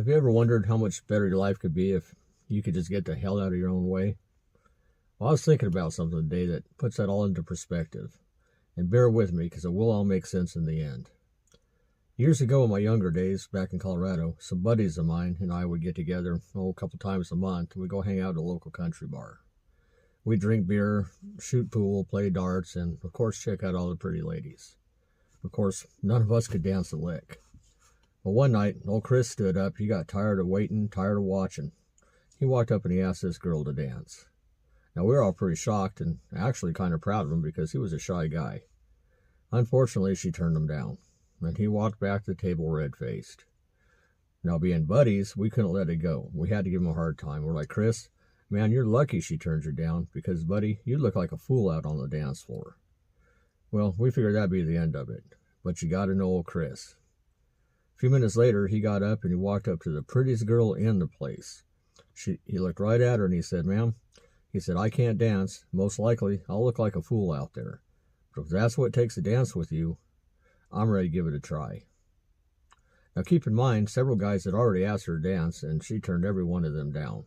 Have you ever wondered how much better your life could be if you could just get the hell out of your own way? Well, I was thinking about something today that puts that all into perspective. And bear with me, because it will all make sense in the end. Years ago, in my younger days, back in Colorado, some buddies of mine and I would get together a couple times a month. We'd go hang out at a local country bar. We'd drink beer, shoot pool, play darts, and, of course, check out all the pretty ladies. Of course, none of us could dance a lick. Well, one night, old Chris stood up. He got tired of waiting, tired of watching. He walked up and he asked this girl to dance. Now, we were all pretty shocked and actually kind of proud of him because he was a shy guy. Unfortunately, she turned him down, and he walked back to the table red-faced. Now, being buddies, we couldn't let it go. We had to give him a hard time. We're like, Chris, man, you're lucky she turned you down because, buddy, you look like a fool out on the dance floor. Well, we figured that'd be the end of it, but you got to know old Chris. A few minutes later, he got up and he walked up to the prettiest girl in the place. He looked right at her and he said, ma'am, he said, I can't dance. Most likely, I'll look like a fool out there. But if that's what it takes to dance with you, I'm ready to give it a try. Now, keep in mind, several guys had already asked her to dance, and she turned every one of them down.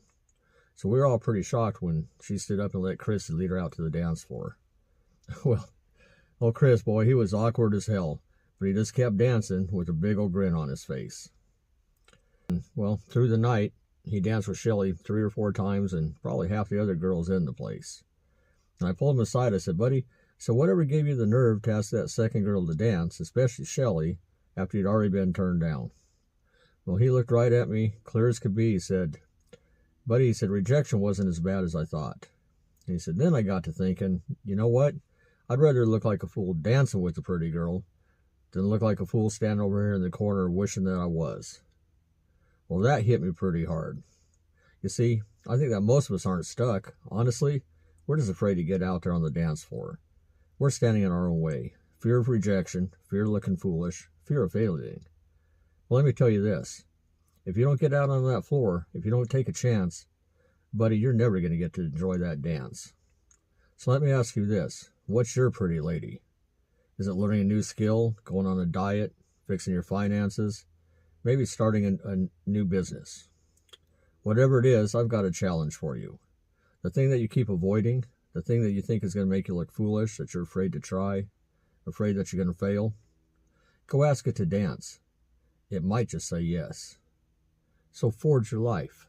So we were all pretty shocked when she stood up and let Chris lead her out to the dance floor. Well, old Chris, boy, he was awkward as hell, but he just kept dancing with a big old grin on his face. And, well, through the night, he danced with Shelly 3 or 4 times and probably half the other girls in the place. And I pulled him aside. I said, buddy, so whatever gave you the nerve to ask that second girl to dance, especially Shelly, after you'd already been turned down? Well, he looked right at me, clear as could be. He said, buddy, he said, rejection wasn't as bad as I thought. And he said, then I got to thinking, you know what? I'd rather look like a fool dancing with a pretty girl than look like a fool standing over here in the corner wishing that I was. Well, that hit me pretty hard. You see, I think that most of us aren't stuck. Honestly, we're just afraid to get out there on the dance floor. We're standing in our own way. Fear of rejection, fear of looking foolish, fear of failing. Well, let me tell you this. If you don't get out on that floor, if you don't take a chance, buddy, you're never going to get to enjoy that dance. So let me ask you this. What's your pretty lady? Is it learning a new skill, going on a diet, fixing your finances, maybe starting a new business? Whatever it is, I've got a challenge for you. The thing that you keep avoiding, the thing that you think is going to make you look foolish, that you're afraid to try, afraid that you're going to fail, go ask it to dance. It might just say yes. So forge your life.